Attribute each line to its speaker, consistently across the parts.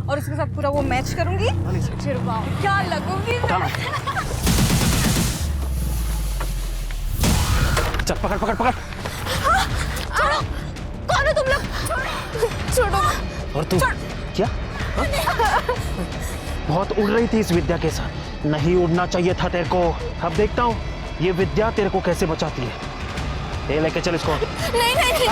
Speaker 1: और उसके साथ पूरा वो मैच करूंगी, फिर वाह क्या लगूंगी मैं।
Speaker 2: चल पकड़ पकड़ पकड़।
Speaker 1: छोड़ो, कौन हो तुम लोग? छोड़ो।
Speaker 2: और तू क्या बहुत उड़ रही थी इस विद्या के साथ, नहीं उड़ना चाहिए था तेरे को। अब देखता हूँ ये विद्या तेरे को कैसे बचाती है। ये लेके चल इसको।
Speaker 1: नहीं नहीं नहीं।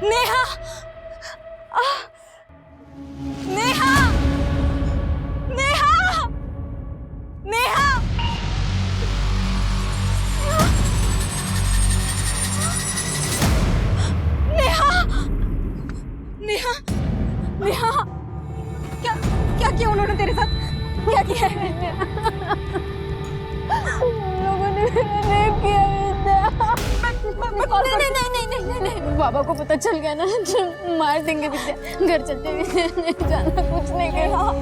Speaker 1: नेहा, नेहा, नेहा, नेहा, नेहा, नेहा, नेहा, क्या क्या किया उन्होंने तेरे साथ? क्या किया है? लोगों ने रेप किया नहीं, बाबा को पता चल गया ना तो मार देंगे विद्या। घर चलते विद्या, नहीं जाना, कुछ नहीं कहा।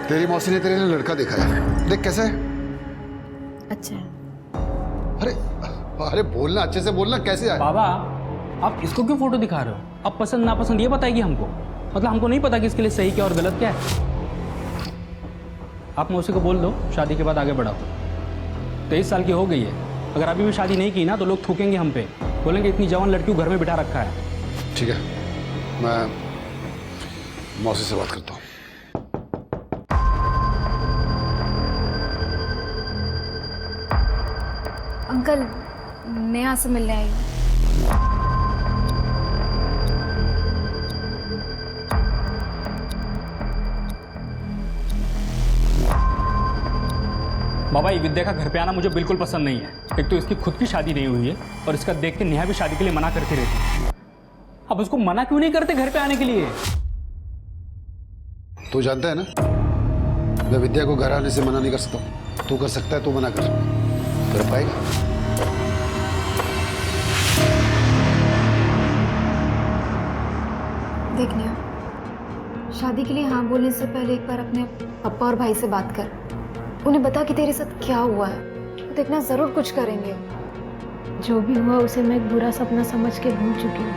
Speaker 3: तेरी मौसी ने तेरे लिए लड़का देखा है, देख कैसा है।
Speaker 1: अच्छा है।
Speaker 3: अरे अरे बोलना, अच्छे से बोलना, कैसे है?
Speaker 4: बाबा आप इसको क्यों फोटो दिखा रहे हो? अब पसंद नापसंद ये बताएगी हमको, मतलब हमको नहीं पता कि इसके लिए सही क्या और गलत क्या है। आप मौसी को बोल दो शादी के बाद आगे बढ़ाओ। 23 साल की हो गई है, अगर अभी भी शादी नहीं की ना तो लोग थूकेंगे हम पे, बोलेंगे इतनी जवान लड़की को घर में बिठा रखा है।
Speaker 3: ठीक है, मैं मौसी से बात करता हूँ।
Speaker 5: अंकल, नेहा से मिलने आई हूँ।
Speaker 4: बाबा ये विद्या का घर पे आना मुझे बिल्कुल पसंद नहीं है। एक तो इसकी खुद की शादी नहीं हुई है और इसका देख के नेहा भी शादी के लिए मना करती रहती है। अब उसको मना क्यों नहीं करते घर पे आने के लिए?
Speaker 3: तू जानता है ना, मैं विद्या को घर आने से मना नहीं कर सकता। तू कर सकता है, तू मना कर पाएगा?
Speaker 5: देख नेहा, शादी के लिए हाँ बोलने से पहले एक बार अपने पापा और भाई से बात कर। उन्हें बता कि तेरे साथ क्या हुआ है, तो देखना जरूर कुछ करेंगे।
Speaker 6: जो भी हुआ उसे मैं एक बुरा सपना समझ के भूल चुकी हूँ।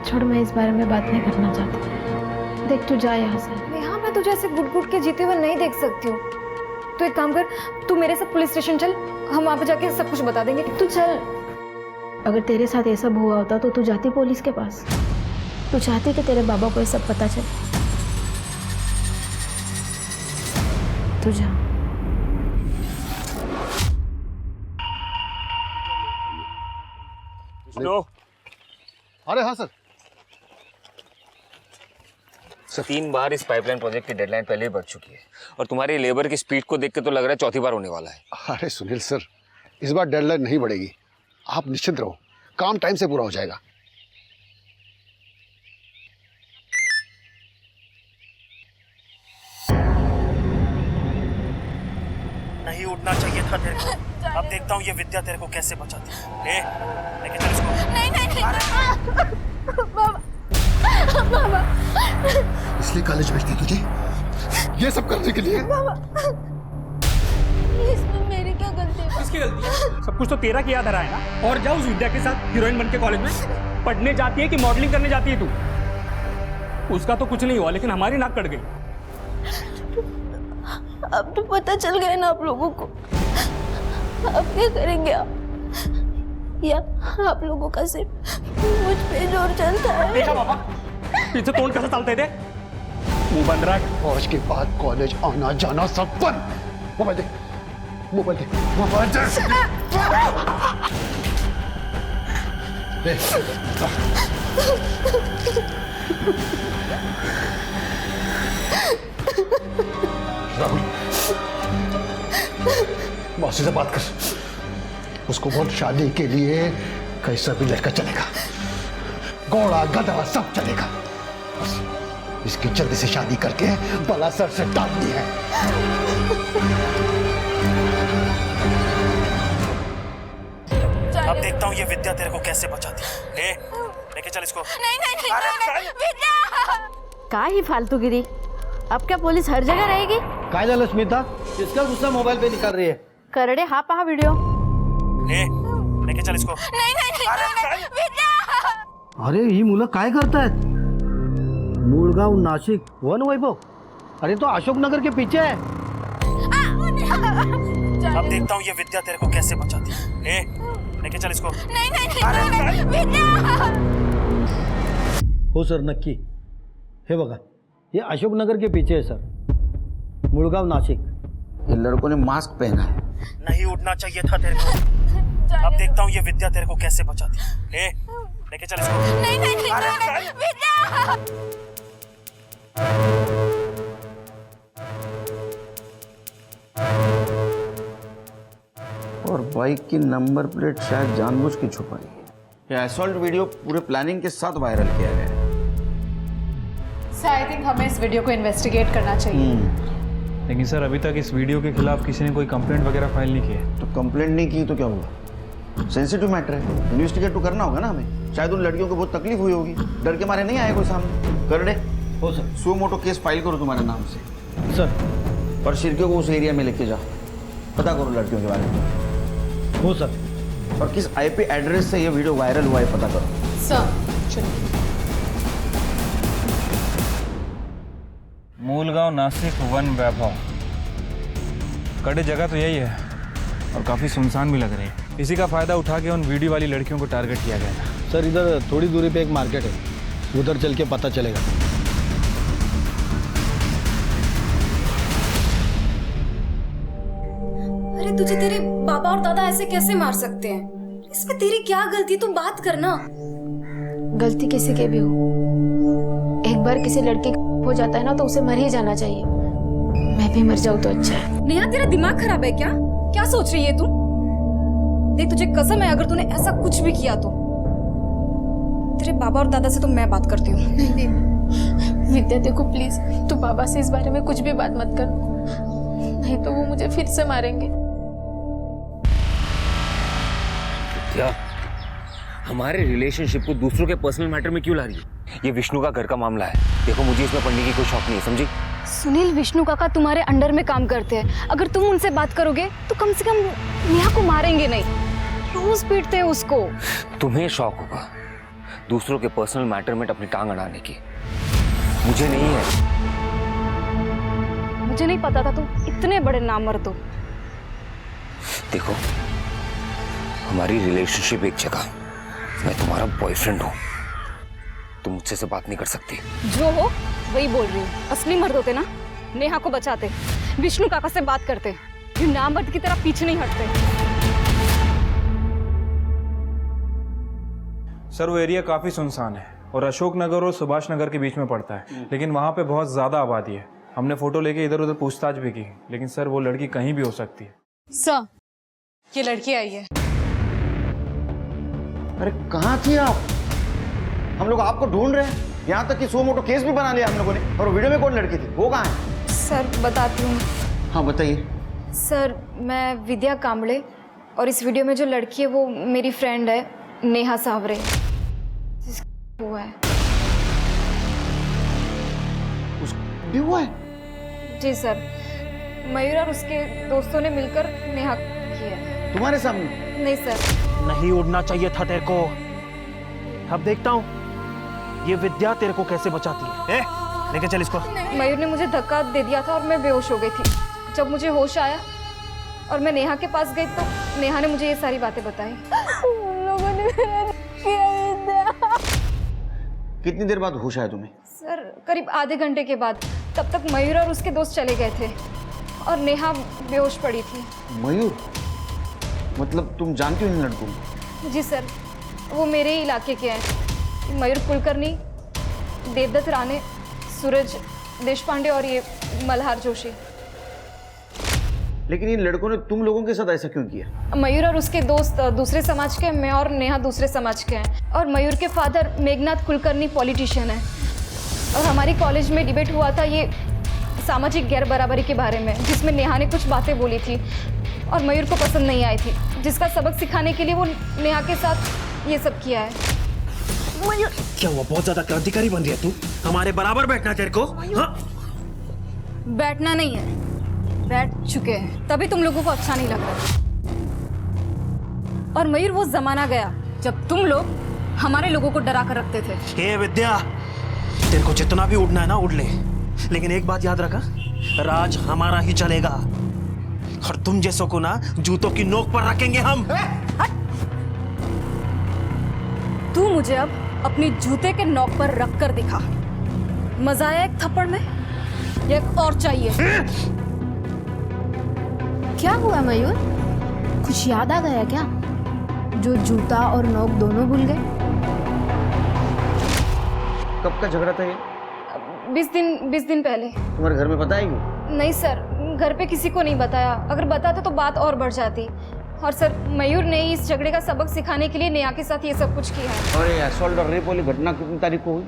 Speaker 6: छोड़, मैं इस बारे में बात नहीं करना चाहती। देख तू जा यहाँ से।
Speaker 5: नेहा, मैं तुझे ऐसे घुट घुट के जीते हुए नहीं देख सकती हूँ। तो एक काम कर, तू मेरे साथ पुलिस स्टेशन चल, हम वहाँ पे जाके सब कुछ बता देंगे।
Speaker 6: तू चल। अगर तेरे साथ ये सब हुआ होता तो तू जाती पुलिस के पास? तू चाहती कि तेरे बाबा को ये सब पता चले? तू जा।
Speaker 2: हेलो।
Speaker 3: अरे हाँ सर।
Speaker 7: 3 बार इस पाइपलाइन प्रोजेक्ट की डेडलाइन पहले ही बढ़ चुकी है और तुम्हारी लेबर की स्पीड को देख के तो लग रहा है चौथी बार होने वाला है।
Speaker 3: अरे सुनील सर, इस बार डेडलाइन नहीं बढ़ेगी, आप निश्चिंत रहो, काम टाइम से पूरा हो जाएगा।
Speaker 2: नहीं उड़ना चाहिए था तेरे को। अब देखता हूँ ये विद्या तेरे को कैसे बचाती है। लेके चल इसको।
Speaker 1: नहीं बाबा,
Speaker 3: इसलिए कॉलेज भेजती तुझे, ये सब करने के लिए?
Speaker 1: इसमें मेरी क्या गलती है?
Speaker 4: किसकी गलती है? सब कुछ तो तेरा किया धरा है ना। और जाओ उस विद्या के साथ हीरोइन बन के कॉलेज में पढ़ने जाती है कि मॉडलिंग करने जाती है तू? उसका तो कुछ नहीं हुआ, लेकिन हमारी नाक कट गई।
Speaker 6: अब तो पता चल गया ना आप लोगों को। अब क्या करेंगे आप? या आप लोगों का सिर्फ मुझ पे जोर चलता है?
Speaker 4: देखा बाबा, पीछे तोड़ कैसे चलते थे? मुंह बंद रख।
Speaker 3: आज के बाद कॉलेज आना जाना सब बंद। मोबाइल दे, मोबाइल दे, मोबाइल दे। राहुल, मौसी से बात कर। उसको बोल शादी के लिए कैसा भी लड़का चलेगा, घोड़ा गधा सब चलेगा, बस इसकी जल्दी से शादी करके बला सर से डालनी है।
Speaker 2: अब देखता हूँ ये विद्या तेरे को कैसे बचाती है। लेके चल इसको।
Speaker 6: नहीं विद्या।
Speaker 8: का ही फालतूगिरी, अब क्या पुलिस हर जगह रहेगी?
Speaker 9: काय झालं स्मिता, किसका गुस्सा मोबाइल पे निकाल रही है?
Speaker 8: करडे हा पहा व्हिडिओ।
Speaker 2: लेके चल इसको।
Speaker 6: नहीं विद्या।
Speaker 9: अरे ही मुलं काय करतायत? मूळगाव नाशिक वन वैभव, अरे तो अशोकनगर के पीछे है।
Speaker 2: अब देखता हूँ ये विद्या तेरे को कैसे बचाती है। लेके चल इसको।
Speaker 6: नहीं विद्या।
Speaker 9: हो सर, नक्की। हे बघा, ये अशोकनगर के पीछे है सर, मूळगाव नाशिक।
Speaker 3: ये लड़कों ने मास्क पहना है।
Speaker 2: नहीं उड़ना चाहिए था तेरे को। अब देखता हूँ ये विद्या तेरे को कैसे बचाती है। लेके चल इसको।
Speaker 6: नहीं विद्या।
Speaker 10: और बाइक की नंबर प्लेट शायद जानबूझ के छुपाई है। यह असॉल्ट वीडियो पूरे प्लानिंग के साथ वायरल किया गया है।
Speaker 5: सर आई थिंक हमें इस वीडियो को इन्वेस्टिगेट करना चाहिए।
Speaker 11: लेकिन सर अभी तक इस वीडियो के खिलाफ किसी ने कोई कंप्लेंट वगैरह फाइल नहीं की है।
Speaker 10: तो कंप्लेंट नहीं की तो क्या हुआ? सेंसिटिव मैटर है, इन्वेस्टिगेट तो करना होगा ना हमें। शायद उन लड़कियों को बहुत तकलीफ हुई होगी, डर के मारे नहीं आए कोई सामने। कर दे।
Speaker 9: हो सर।
Speaker 10: सो मोटो केस फाइल करो तुम्हारे नाम से
Speaker 9: सर।
Speaker 10: और शिरकियों को उस एरिया में लेके जाओ, पता करो लड़कियों के बारे में।
Speaker 9: हो सर।
Speaker 10: और किस आईपी एड्रेस से ये वीडियो वायरल हुआ है पता करो।
Speaker 5: सर
Speaker 11: मूलगांव नासिक वन वैभव, कड़े जगह तो यही है और काफ़ी सुनसान भी लग रही है। इसी का फ़ायदा उठा के उन वीडियो वाली लड़कियों को टारगेट किया गया था।
Speaker 9: सर इधर थोड़ी दूरी पे एक मार्केट है, उधर चल के पता चलेगा।
Speaker 6: अरे तुझे तेरे बाबा और दादा ऐसे कैसे मार सकते हैं? इसमें तेरी क्या गलती, तू बात करना।
Speaker 1: गलती किसी के भी हो, एक बार किसी लड़के हो जाता है ना तो उसे मर ही जाना चाहिए। मैं भी मर जाऊँ तो अच्छा है।
Speaker 6: नेहा तेरा दिमाग खराब है क्या? क्या सोच रही है तू? देख तुझे कसम है, अगर तूने ऐसा कुछ भी किया तो तेरे बाबा और दादा से तो मैं बात करती हूँ।
Speaker 1: नहीं विद्या देखो प्लीज, तू बाबा से इस बारे में कुछ भी बात मत कर, नहीं तो वो मुझे फिर से मारेंगे।
Speaker 7: क्या हमारे रिलेशनशिप को दूसरों के पर्सनल मैटर में क्यों ला रही है? ये विष्णु का घर का मामला है। देखो मुझे इसमें पढ़ने की कोई शौक नहीं है, समझी?
Speaker 5: सुनील, विष्णु काका तुम्हारे अंडर में काम करते हैं। अगर तुम उनसे बात करोगे तो कम से कम नेहा को मारेंगे नहीं, रोज पीटते हैं उसको।
Speaker 7: तुम्हें शौक होगा दूसरों के पर्सनल मैटर में अपनी टांग अड़ाने की, मुझे नहीं है।
Speaker 5: मुझे नहीं पता था तुम इतने बड़े नामर्द हो।
Speaker 7: देखो हमारी रिलेशनशिप एक जगह, मैं तुम्हारा बॉयफ्रेंड हूँ, तुम मुझसे से बात नहीं कर सकती।
Speaker 5: जो हो वही बोल रही हूँ। असली मर्द होते ना नेहा को बचाते, विष्णु काका से बात करते, ये नामर्द की तरह पीछे नहीं हटते।
Speaker 11: सर वो एरिया काफ़ी सुनसान है और अशोकनगर और सुभाष नगर के बीच में पड़ता है, लेकिन वहाँ पे बहुत ज़्यादा आबादी है। हमने फ़ोटो लेके इधर उधर पूछताछ भी की, लेकिन सर वो लड़की कहीं भी हो सकती है।
Speaker 5: सर ये लड़की आई है।
Speaker 10: अरे कहाँ थी आप? हम लोग आपको ढूंढ रहे हैं, यहाँ तक कि सो मोटो केस भी बना लिया हम लोगों ने। और वीडियो में कौन लड़की थी, वो कहाँ है?
Speaker 5: सर बताती हूँ।
Speaker 10: हाँ बताइए।
Speaker 5: सर मैं विद्या कांबळे, और इस वीडियो में जो लड़की है वो मेरी फ्रेंड है नेहा सावरे। हुआ है
Speaker 10: भी हुआ है?
Speaker 5: जी सर, मयूर और उसके दोस्तों ने मिलकर नेहा की है।
Speaker 10: तुम्हारे सामने?
Speaker 5: नहीं सर।
Speaker 2: नहीं उड़ना चाहिए था तेरे को। अब देखता हूँ ये विद्या तेरे को कैसे बचाती है। लेके चल इसको।
Speaker 5: मयूर ने मुझे धक्का दे दिया था और मैं बेहोश हो गई थी। जब मुझे होश आया और मैं नेहा के पास गई तो नेहा ने मुझे ये सारी बातें बताई।
Speaker 6: उन लोगों ने मेरा किया विद्या।
Speaker 10: कितनी देर बाद होश आया तुम्हें?
Speaker 5: सर करीब आधे घंटे के बाद। तब तक मयूर और उसके दोस्त चले गए थे और नेहा बेहोश पड़ी थी।
Speaker 10: मयूर? मतलब तुम जानती हो इन लड़कों को?
Speaker 5: जी सर, वो मेरे ही इलाके के हैं। मयूर कुलकर्णी, देवदत्त राणे, सूरज देशपांडे और ये मल्हार जोशी।
Speaker 10: लेकिन इन लड़कों ने तुम लोगों के साथ ऐसा क्यों किया?
Speaker 5: मयूर और उसके दोस्त दूसरे समाज के हैं, मैं और नेहा दूसरे समाज के हैं। और मयूर के फादर मेघनाथ कुलकर्णी पॉलिटिशियन है। और हमारी कॉलेज में डिबेट हुआ था ये सामाजिक गैर बराबरी के बारे में, जिसमें नेहा ने कुछ बातें बोली थी और मयूर को पसंद नहीं आई थी, जिसका सबक सिखाने के लिए वो नेहा के साथ ये सब किया है।
Speaker 6: मयूर
Speaker 2: क्या हुआ, बहुत ज्यादा क्रांतिकारी बन रही है तू? हमारे बराबर बैठना तेरे को? हाँ?
Speaker 5: बैठना नहीं है, बैठ चुके हैं, तभी तुम लोगों को अच्छा नहीं लग रहा। और मयूर वो जमाना गया जब तुम लोग हमारे लोगों को डरा कर रखते थे।
Speaker 2: हे विद्या, तेरे को जितना भी उड़ना है ना उड़ ले, लेकिन एक बात याद रखा, राज हमारा ही चलेगा और तुम जैसों को ना जूतों की नोक पर रखेंगे हम।
Speaker 5: तू मुझे अब अपनी जूते के नोक पर रख कर दिखा। मजा आया एक थप्पड़ में या एक और चाहिए?
Speaker 6: क्या हुआ मयूर, कुछ याद आ गया क्या? जो जूता और नोक दोनों भूल गए?
Speaker 10: कब का झगड़ा था ये?
Speaker 5: 20 दिन पहले।
Speaker 10: तुम्हारे घर में पता है क्यों?
Speaker 5: नहीं सर, घर पे किसी को नहीं बताया। अगर बताते तो बात और बढ़ जाती। और सर, मयूर ने इस झगड़े का सबक सिखाने के लिए नेहा के साथ ये सब कुछ किया है।
Speaker 10: और ये असॉल्ट और रेप वाली घटना कितनी तारीख को हुई?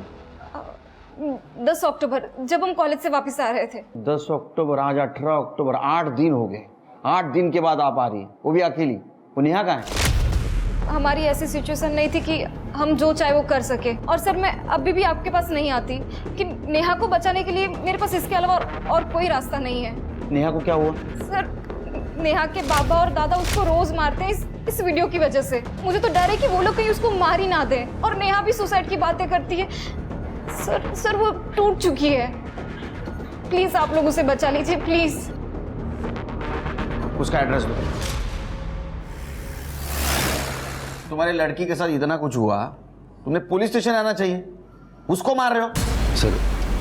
Speaker 5: 10 अक्टूबर, जब हम कॉलेज से वापस आ रहे थे।
Speaker 10: 10 अक्टूबर, आज 18 अक्टूबर, 8 दिन हो गए। 8 दिन के बाद आप आ रही है, वो भी अकेली। वो नेहा कहाँ है?
Speaker 5: हमारी ऐसी सिचुएशन नहीं थी कि हम जो चाहे वो कर सके। और सर, मैं अभी भी आपके पास नहीं आती कि नेहा को बचाने के लिए मेरे पास इसके अलावा और कोई रास्ता नहीं है।
Speaker 10: नेहा को क्या हुआ?
Speaker 5: सर, नेहा के बाबा और दादा उसको रोज मारते हैं इस वीडियो की वजह से। मुझे तो डर है कि वो लोग कहीं उसको मार ही ना दें। और नेहा भी सुसाइड की बातें करती है। सर वो टूट चुकी है। प्लीज आप लोग उसे बचा लीजिए, प्लीज।
Speaker 10: उसका एड्रेस दो। तुम्हारी लड़की के साथ इतना कुछ हुआ, तुमने पुलिस स्टेशन आना चाहिए। उसको मार रहे हो।
Speaker 3: सर,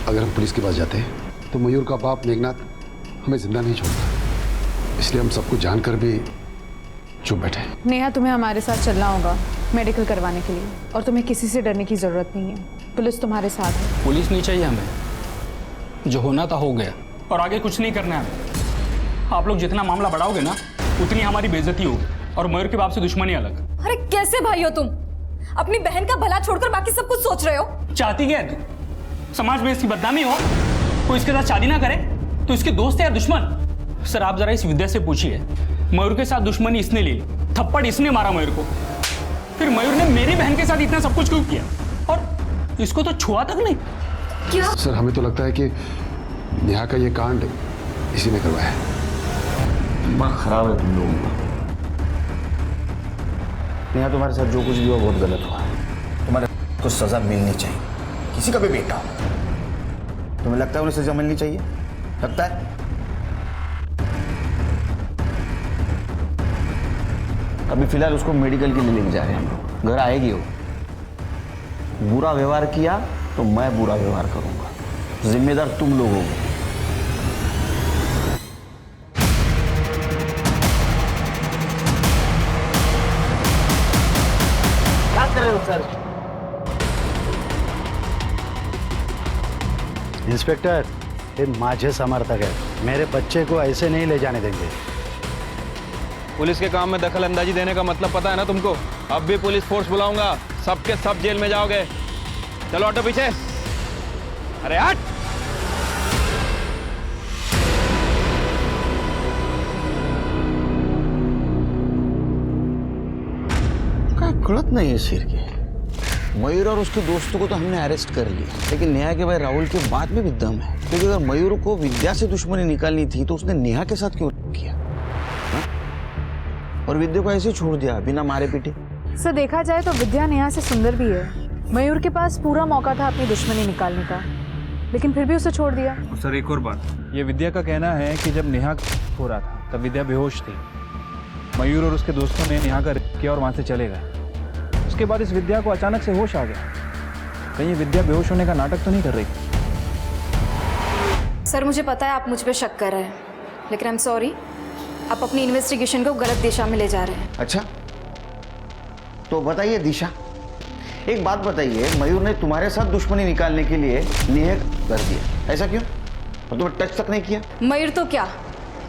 Speaker 3: अगर हम पुलिस के पास जाते हैं तो मयूर का बाप मेघनाथ हमें जिंदा नहीं छोड़ता, इसलिए हम सब कुछ जानकर भी चुप बैठे।
Speaker 12: नेहा, तुम्हें हमारे साथ चलना होगा मेडिकल करवाने के लिए, और तुम्हें किसी से डरने की जरूरत नहीं है। पुलिस तुम्हारे साथ है।
Speaker 4: पुलिस नहीं चाहिए हमें, जो होना था हो गया और आगे कुछ नहीं करना है हमें। आप लोग जितना मामला बढ़ाओगे ना, उतनी हमारी बेइज्जती होगी और मयूर के बाप से दुश्मनी अलग।
Speaker 5: अरे कैसे भाई हो तुम? अपनी बहन का भला छोड़कर बाकी सब कुछ सोच रहे हो।
Speaker 4: चाहती क्या है तू? समाज में इसकी बदनामी हो, कोई इसके साथ शादी ना करे तो इसके दोस्त है या दुश्मन? सर, आप जरा इस विद्या से पूछिए, मयूर के साथ दुश्मनी इसने ली, थप्पड़ इसने मारा मयूर को, फिर मयूर ने मेरी बहन के साथ इतना सब कुछ क्यों किया? और इसको तो छुआ तक नहीं।
Speaker 5: क्या?
Speaker 3: सर, हमें तो लगता है कि नेहा का ये कांड इसी ने करवाया है।
Speaker 10: दिमाग खराब है तुम लोगों का। नेहा, तुम्हारे साथ जो कुछ भी हुआ बहुत गलत हुआ। तुम्हारे को सजा मिलनी चाहिए, किसी का भी बेटा हो। तुम्हें लगता है उन्हें सजा मिलनी चाहिए? लगता है? अभी फिलहाल उसको मेडिकल के लिए लेके जा रहे हैं हम लोग। घर आएगी वो। बुरा व्यवहार किया तो मैं बुरा व्यवहार करूंगा। जिम्मेदार तुम लोग हो।
Speaker 9: क्या कर रहे हो सर? इंस्पेक्टर, ये माझे समर्थक है, मेरे बच्चे को ऐसे नहीं ले जाने देंगे।
Speaker 11: पुलिस के काम में दखल अंदाजी देने का मतलब पता है ना तुमको? अब भी पुलिस फोर्स बुलाऊंगा, सबके सब जेल में जाओगे। चलो ऑटो पीछे। अरे हट।
Speaker 10: गलत नहीं है सिर के। मयूर और उसके दोस्तों को तो हमने अरेस्ट कर लिया, लेकिन नेहा के भाई राहुल के बाद में भी दम है। क्योंकि अगर मयूर को विद्या से दुश्मनी निकालनी थी तो उसने नेहा के साथ क्यों किया? और विद्या को ऐसे छोड़ दिया बिना मारे पीटे।
Speaker 12: सर, देखा जाए तो विद्या नेहा से सुंदर भी है। मयूर के पास पूरा मौका था अपनी दुश्मनी निकालने का, लेकिन फिर भी उसे छोड़ दिया।
Speaker 11: सर, एक और बात, ये विद्या का कहना है कि जब नेहा हो रहा था तब विद्या बेहोश थी। मयूर और उसके दोस्तों ने नेहा का रेप किया और वहां से चले गए। उसके बाद इस विद्या को अचानक से होश आ गया। कहीं ये विद्या बेहोश होने का नाटक तो नहीं कर रही?
Speaker 5: सर, मुझे पता है आप मुझ पे शक कर रहे हैं, लेकिन आई एम सॉरी, आप अपनी इन्वेस्टिगेशन को गलत दिशा में ले जा रहे हैं।
Speaker 10: अच्छा, तो बताइए दिशा, एक बात बताइए, मयूर ने तुम्हारे साथ दुश्मनी निकालने के लिए नेहा कर दिया, ऐसा क्यों? और तुम्हें टच तक नहीं किया?
Speaker 5: मयूर तो क्या,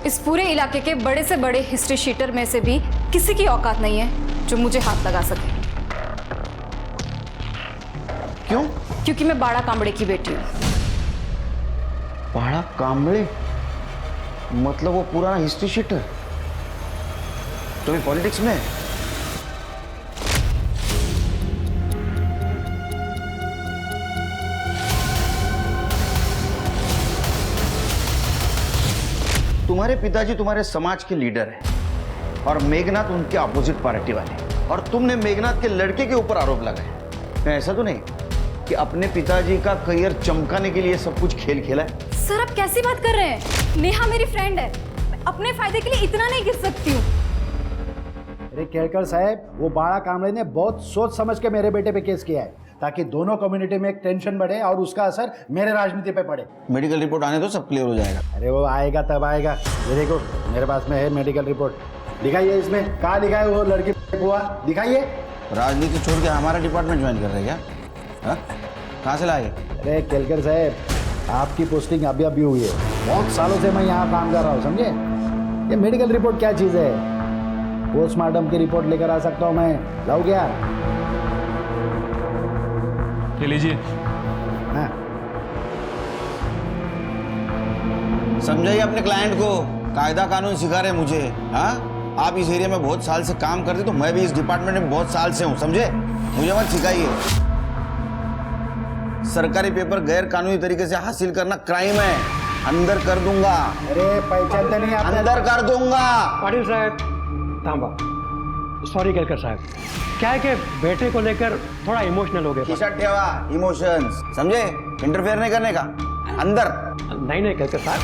Speaker 5: इस पूरे इलाके के बड़े से बड़े हिस्ट्री शीटर में से भी किसी की औकात नहीं है जो मुझे हाथ लगा सके।
Speaker 10: क्यों?
Speaker 5: क्योंकि मैं बाड़ा कांबड़े की बेटी हूँ।
Speaker 10: बाड़ा कांबड़े मतलब वो पुराना हिस्ट्री शीटर तो भी पॉलिटिक्स में? तुम्हारे पिताजी तुम्हारे समाज के लीडर हैं और मेघनाथ उनके अपोजिट पार्टी वाले, और तुमने मेघनाथ के लड़के के ऊपर आरोप लगाए। ऐसा तो नहीं कि अपने पिताजी का करियर चमकाने के लिए सब कुछ खेल खेला है?
Speaker 5: सर आप कैसी बात कर रहे हैं? नेहा मेरी फ्रेंड है, अपने फायदे के लिए इतना नहीं गिर सकती हूँ।
Speaker 9: अरे केलकर साहब, वो बाड़ा कांबड़े ने बहुत सोच समझ के मेरे बेटे पे केस किया है ताकि दोनों कम्युनिटी में एक टेंशन बढ़े और उसका असर मेरे राजनीति पे पड़े।
Speaker 10: मेडिकल रिपोर्ट आने तो सब क्लियर हो जाएगा।
Speaker 9: अरे वो आएगा तब आएगा। ये देखो मेरे पास में है मेडिकल रिपोर्ट, दिखाइए। इसमें कहाँ लिखा है वो लड़की हुआ, दिखाइए।
Speaker 10: राजनीति छोड़ के हमारा डिपार्टमेंट ज्वाइन कर रहे हैं क्या? कहाँ से लाए?
Speaker 9: अरे केलकर साहब, आपकी पोस्टिंग अभी अभी हुई है, बहुत सालों से मैं यहाँ काम कर रहा हूँ, समझे? ये मेडिकल रिपोर्ट क्या चीज़ है? पोस्टमार्टम की रिपोर्ट लेकर आ सकता हूँ मैं, लाओ क्या?
Speaker 11: ये लीजिए।
Speaker 9: हाँ।
Speaker 10: समझाइए अपने क्लाइंट को, कायदा कानून सिखा रहे मुझे। हाँ, आप इस एरिया में बहुत साल से काम करते, तो मैं भी इस डिपार्टमेंट में बहुत साल से हूँ, समझे? मुझे मत सिखाइए। सरकारी पेपर गैर कानूनी तरीके से हासिल करना क्राइम है, अंदर कर दूंगा।
Speaker 9: अरे पहचानते नहीं आप?
Speaker 10: अंदर कर दूंगा।
Speaker 13: पाटिल साहब तांबा, सॉरी केलकर साहब, क्या है कि बेटे को लेकर थोड़ा इमोशनल हो गए।
Speaker 10: खिसट ठेवा इमोशंस, समझे? इंटरफेयर नहीं करने का, अंदर।
Speaker 13: नहीं केलकर साहब,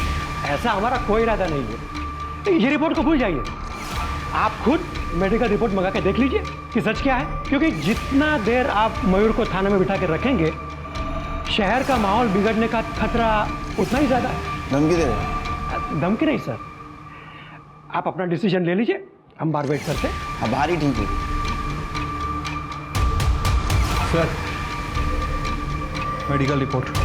Speaker 13: ऐसा हमारा कोई इरादा नहीं है। ये रिपोर्ट को भूल जाइए, आप खुद मेडिकल रिपोर्ट मंगा के देख लीजिए कि सच क्या है, क्योंकि जितना देर आप मयूर को थाने में बिठा कर रखेंगे, शहर का माहौल बिगड़ने का खतरा उतना ही ज्यादा है।
Speaker 10: धमकी दे रहे?
Speaker 13: धमकी नहीं सर, आप अपना डिसीजन ले लीजिए, हम बाहर वेट करते हैं।
Speaker 10: अब बाहर ही ठीक है
Speaker 11: सर, मेडिकल रिपोर्ट।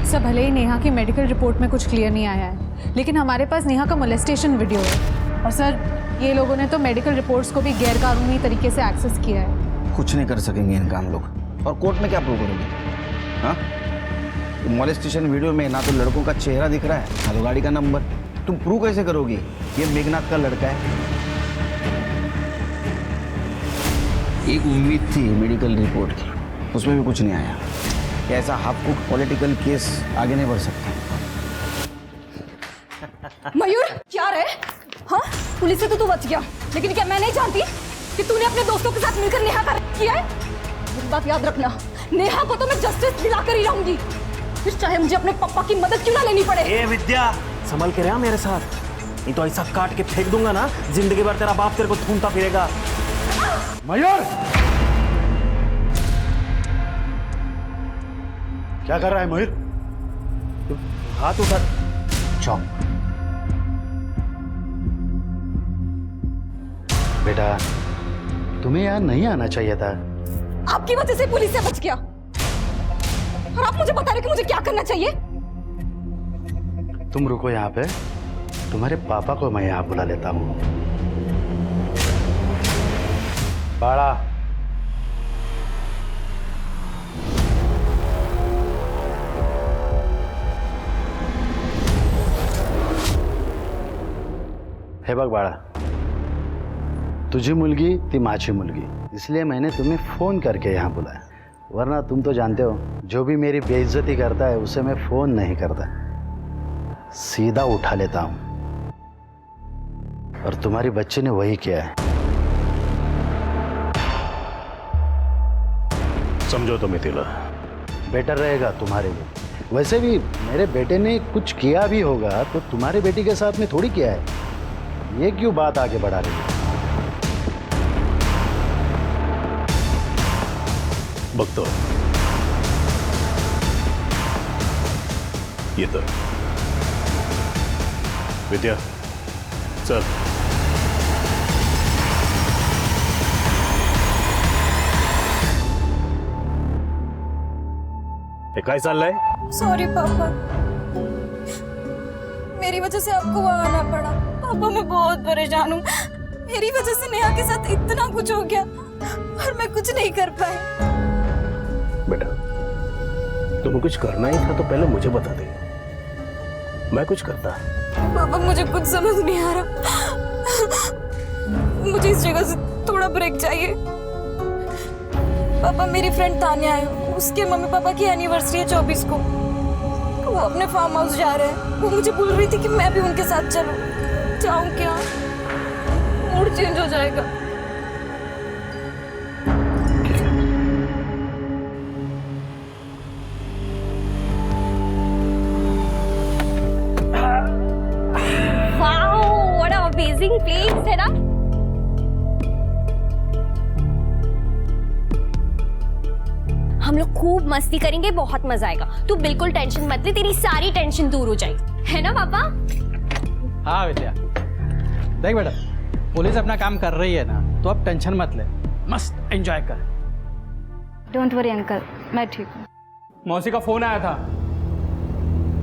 Speaker 12: सर भले ही नेहा की मेडिकल रिपोर्ट में कुछ क्लियर नहीं आया है, लेकिन हमारे पास नेहा का मोलेस्टेशन वीडियो है, और सर ये लोगों ने तो मेडिकल रिपोर्ट्स को भी गैरकानूनी तरीके से एक्सेस किया है।
Speaker 10: कुछ नहीं कर सकेंगे इनका हम लोग, और कोर्ट में क्या प्रूव करोगे? हाँ, मोलेस्टेशन वीडियो में ना तो लड़कों का चेहरा दिख रहा है, ना तो गाड़ी का नंबर। तुम प्रूव कैसे करोगे ये मेघनाथ का लड़का है? एक उम्मीद थी मेडिकल रिपोर्ट की, उसमें भी कुछ नहीं आया। कि ऐसा हाफ कुक पॉलिटिकल केस आगे नहीं बढ़ सकता।
Speaker 5: मयूर क्या रे? हाँ, पुलिस से तो तू बच गया, लेकिन क्या मैं नहीं जानती कि तूने अपने दोस्तों के साथ मिलकर नेहा का रेप किया है? एक बात याद रखना, नेहा को तो मैं जस्टिस दिलाकर ही रहूंगी, फिर चाहे मुझे अपने पापा की मदद क्यों ना लेनी पड़े।
Speaker 2: ए विद्या, संभल के रहा मेरे साथ, नहीं तो ऐसा काट के फेंक दूंगा ना, जिंदगी भर तेरा बाप तेरे को ढूंढता फिरेगा।
Speaker 9: मयूर, क्या कर रहा है मयूर?
Speaker 2: हाथ उठा।
Speaker 9: चौक बेटा, तुम्हें यहाँ नहीं आना चाहिए था।
Speaker 5: आपकी वजह से पुलिस से बच गया, और आप मुझे बता रहे कि मुझे क्या करना चाहिए?
Speaker 9: तुम रुको यहाँ पे, तुम्हारे पापा को मैं यहाँ बुला लेता हूँ। बाड़ा, हे बघ बाळा, तुझी मुलगी ती माझी मुलगी, इसलिए मैंने तुम्हें फ़ोन करके यहाँ बुलाया, वरना तुम तो जानते हो जो भी मेरी बेइज्जती करता है उसे मैं फ़ोन नहीं करता, सीधा उठा लेता हूँ। और तुम्हारी बच्ची ने वही किया है।
Speaker 3: समझो तो मिथिला,
Speaker 9: बेटर रहेगा तुम्हारे लिए। वैसे भी मेरे बेटे ने कुछ किया भी होगा तो तुम्हारे बेटी के साथ में थोड़ी किया है, ये क्यों बात आगे बढ़ा रही है?
Speaker 3: बघतो ये तर
Speaker 14: विद्या चल. हे काय चाललंय?
Speaker 6: सॉरी पापा, मेरी वजह से आपको वहां आना पड़ा. पापा मैं बहुत परेशान हूँ. मेरी वजह से नेहा के साथ इतना कुछ हो गया और मैं कुछ नहीं कर पाई.
Speaker 14: बेटा तुम्हें कुछ करना ही था तो पहले मुझे बता दे, मैं कुछ करता.
Speaker 6: पापा मुझे कुछ समझ नहीं आ रहा. मुझे इस जगह से थोड़ा ब्रेक चाहिए. पापा मेरी फ्रेंड तान्या है, उसके मम्मी पापा की एनिवर्सरी है 24 को. वो अपने फार्म हाउस जा रहे हैं. वो मुझे बोल रही थी कि मैं भी उनके साथ चलूं. जाऊं क्या? मूड चेंज हो जाएगा.
Speaker 15: Wow, what a amazing place है ना. हम लोग खूब मस्ती करेंगे, बहुत मजा आएगा. तू बिल्कुल टेंशन मत ले, तेरी सारी टेंशन दूर हो जाएगी, है ना पापा?
Speaker 13: हाँ विद्या, देख बेटा, पुलिस अपना काम कर रही है ना, तो अब टेंशन मत ले, मस्त एंजॉय कर.
Speaker 5: डोंट वरी अंकल, मैं ठीक हूँ.
Speaker 4: मौसी का फोन आया था,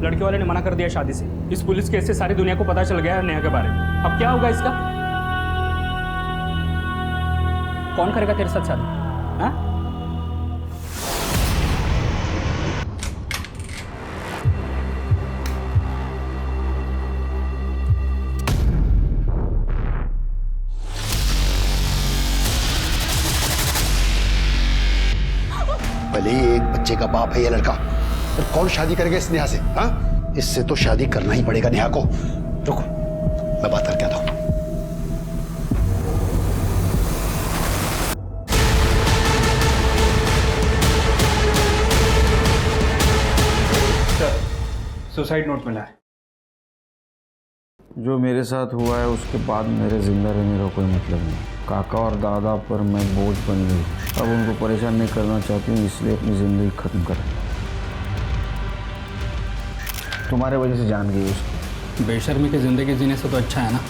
Speaker 4: लड़के वाले ने मना कर दिया शादी से. इस पुलिस केस से सारी दुनिया को पता चल गया है नेहा के बारे में. अब क्या होगा इसका? कौन करेगा तेरे साथ शादी? हाँ?
Speaker 3: भले ही एक बच्चे का बाप है ये लड़का, पर कौन शादी करेगा इस नेहा से? हाँ, इससे तो शादी करना ही पड़ेगा नेहा को. रुको, मैं बात करके आता हूं.
Speaker 11: सर, सुसाइड नोट मिला है.
Speaker 10: जो मेरे साथ हुआ है उसके बाद मेरे जिंदा रहने का कोई मतलब नहीं. काका और दादा पर मैं बोझ बन गई. अब उनको परेशान नहीं करना चाहती हूँ, इसलिए अपनी जिंदगी खत्म कर. तुम्हारे वजह से जान गई उसको.
Speaker 4: बेशर्मी की जिंदगी जीने से तो अच्छा है ना,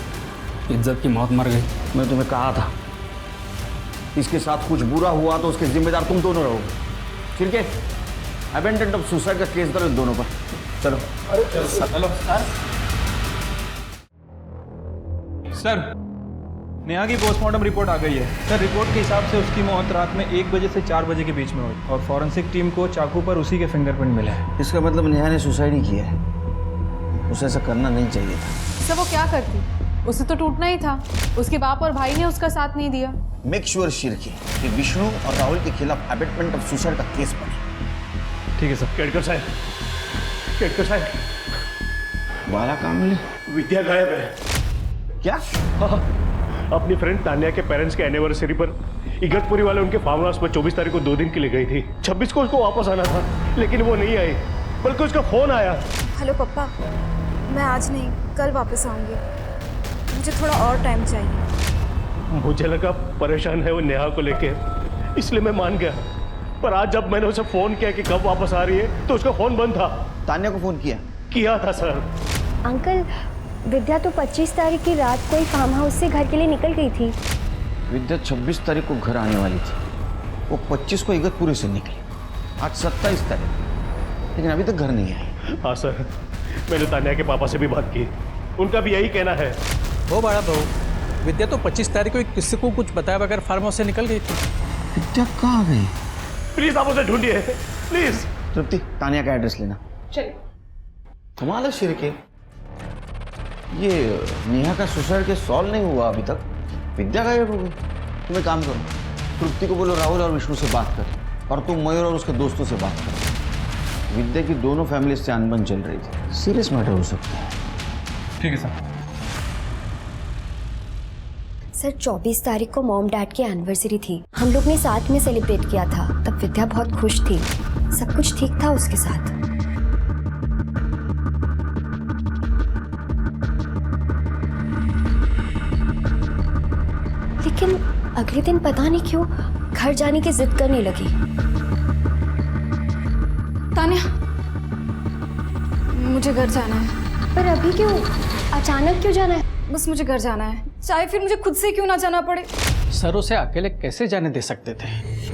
Speaker 4: इज्जत की मौत मर गई.
Speaker 10: मैं तुम्हें कहा था, इसके साथ कुछ बुरा हुआ तो उसके जिम्मेदार तुम दोनों रहोगे. ठीक है, अबेंडेंट ऑफ सुसाइड का केस करो इन दोनों पर. चलो.
Speaker 11: अरे चलो सर, नेहा की पोस्टमार्टम रिपोर्ट आ गई है. सर, रिपोर्ट के हिसाब से उसकी मौत रात में 1 बजे से 4 बजे के बीच में हुई और फॉरेंसिक टीम को चाकू पर उसी के फिंगरप्रिंट मिले हैं.
Speaker 10: इसका मतलब नेहा ने सुसाइड ही किया है. उसे ऐसा करना नहीं चाहिए था.
Speaker 12: सर वो क्या करती, उसे तो टूटना ही था. उसके बाप और भाई ने उसका साथ नहीं दिया.
Speaker 10: मेक श्योर शिरके कि विष्णु और राहुल के खिलाफ अबेटमेंट ऑफ सुसाइड का केस बने.
Speaker 14: ठीक है सर. केडकर साहब, केडकर साहब,
Speaker 10: बाला काम मिले.
Speaker 14: विद्या गायब है.
Speaker 10: क्या?
Speaker 14: हाँ, अपनी फ्रेंड तान्या के पेरेंट्स के एनिवर्सरी पर इगतपुरी वाले उनके फार्म हाउस पर 24 तारीख को 2 दिन के लिए गई थी. 26 को उसको वापस आना था, लेकिन वो नहीं आई, बल्कि उसका फोन आया.
Speaker 5: हेलो पापा, मैं आज नहीं कल वापस आऊंगी. मुझे थोड़ा और टाइम चाहिए.
Speaker 14: मुझे लगा परेशान है वो नेहा को लेके, इसलिए मैं मान गया. पर आज जब मैंने उसे फोन किया कि कब वापस आ रही है, तो उसका फोन बंद था.
Speaker 10: तान्या को फोन
Speaker 14: किया था सर.
Speaker 15: अंकल, विद्या तो 25 तारीख की रात को ही फार्म हाउस से घर के लिए निकल गई थी.
Speaker 10: विद्या 26 तारीख को घर आने वाली थी. वो 25 को इगतपुरी से निकली. आज 27 तारीख, लेकिन अभी तक घर नहीं आई.
Speaker 14: हाँ सर, मैंने तान्या के पापा से भी बात की. उनका भी यही कहना है.
Speaker 13: वो बड़ा बहू, विद्या तो 25 तारीख को किसी को कुछ बताया बगैर फार्म हाउस से निकल गई थी.
Speaker 10: विद्या कहाँ गई?
Speaker 14: प्लीज आप उसे ढूंढिए, प्लीज.
Speaker 10: तृप्ति, तान्या का एड्रेस लेना.
Speaker 5: चलिए.
Speaker 10: कमाल है शिरके, ये नेहा का सुसाइड केस सॉल्व नहीं हुआ अभी तक. विद्या गायब हो गई. तुम एक काम करो, तृप्ति को बोलो राहुल और विष्णु से बात कर, और तुम मयूर और उसके दोस्तों से बात कर. विद्या की दोनों फैमिली से अनबन चल रही थी. सीरियस मैटर हो सकता है.
Speaker 11: ठीक है सर.
Speaker 15: सर 24 तारीख को मॉम डैड की एनिवर्सरी थी. हम लोग ने साथ में सेलिब्रेट किया था. तब विद्या बहुत खुश थी, सब कुछ ठीक था उसके साथ. लेकिन अगले दिन पता नहीं क्यों घर जाने की जिद करने लगी.
Speaker 5: तान्या, मुझे घर जाना है.
Speaker 15: पर अभी क्यों? अचानक क्यों जाना है?
Speaker 5: बस मुझे घर जाना है, चाहे फिर मुझे खुद से क्यों ना जाना पड़े।
Speaker 16: सर उसे अकेले कैसे जाने दे सकते थे?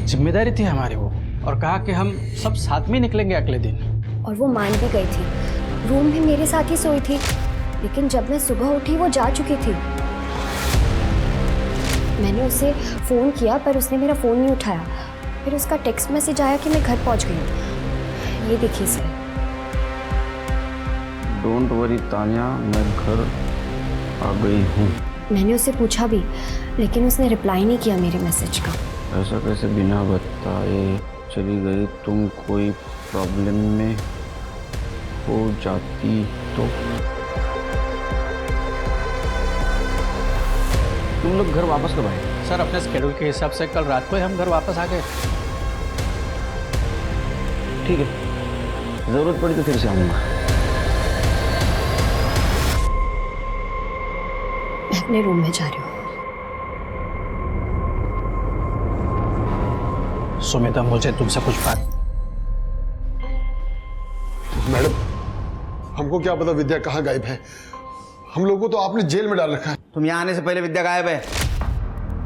Speaker 16: जिम्मेदारी थी हमारी वो, और कहा कि हम सब साथ में निकलेंगे अगले दिन।
Speaker 15: और वो मान भी गई थी। रूम में मेरे साथ ही सोई थी, लेकिन जब मैं सुबह उठी वो जा चुकी थी। मैंने उसे फ़ोन किया पर उसने मेरा फ़ोन नहीं उठाया। फिर उसका टेक्स्ट मैसेज आया कि मैं घर पहुंच गई हूँ। ये देखिए सर।
Speaker 10: डोंट वरी तान्या, मैं घर आ गई हूँ।
Speaker 15: मैंने उससे पूछा भी, लेकिन उसने रिप्लाई नहीं किया मेरे मैसेज का।
Speaker 10: ऐसा कैसे बिना बताए चली गई? तुम कोई प्रॉब्लम में हो जाती तो? तुम लोग घर वापस कब आए?
Speaker 16: सर अपने स्केड्यूल के हिसाब से कल रात को ही हम घर वापस आ गए।
Speaker 10: ठीक है, जरूरत पड़ी तो फिर से आऊँगा।
Speaker 15: मैं अपने रूम में जा रही हूँ।
Speaker 16: सुमिता, मुझे तुमसे कुछ बात।
Speaker 17: मैडम, हमको क्या पता विद्या कहाँ गायब है? हम लोगों को तो आपने जेल में डाल रखा है।
Speaker 10: तुम यहाँ आने से पहले विद्या गायब है।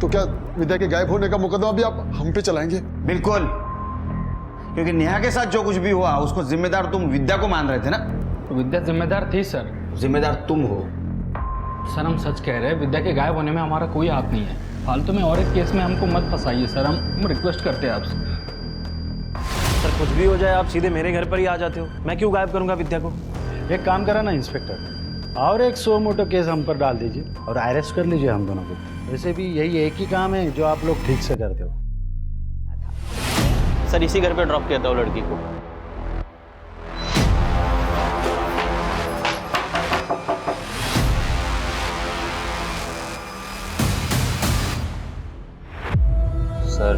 Speaker 17: तो क्या विद्या के गायब होने का मुकदमा भी आप हम पे चलाएंगे?
Speaker 10: बिल्कुल, क्योंकि नेहा के साथ जो कुछ भी हुआ उसको जिम्मेदार तुम विद्या को मान रहे थे ना?
Speaker 4: विद्या जिम्मेदार थी सर।
Speaker 10: जिम्मेदार तुम हो।
Speaker 4: सर हम सच कह रहे हैं, विद्या के गायब होने में हमारा कोई हाथ नहीं है। फालतू में और एक केस में हमको मत फंसाइए सर, हम रिक्वेस्ट करते हैं आपसे।
Speaker 2: सर कुछ भी हो जाए आप सीधे मेरे घर पर ही आ जाते हो, मैं क्यों गायब करूंगा विद्या को?
Speaker 9: एक काम करा ना इंस्पेक्टर, और एक सो मोटो केस हम पर डाल दीजिए और अरेस्ट कर लीजिए हम दोनों को। वैसे भी यही एक ही काम है जो आप लोग ठीक से करते हो।
Speaker 18: सर इसी घर पे ड्रॉप किया था वो लड़की को।
Speaker 7: सर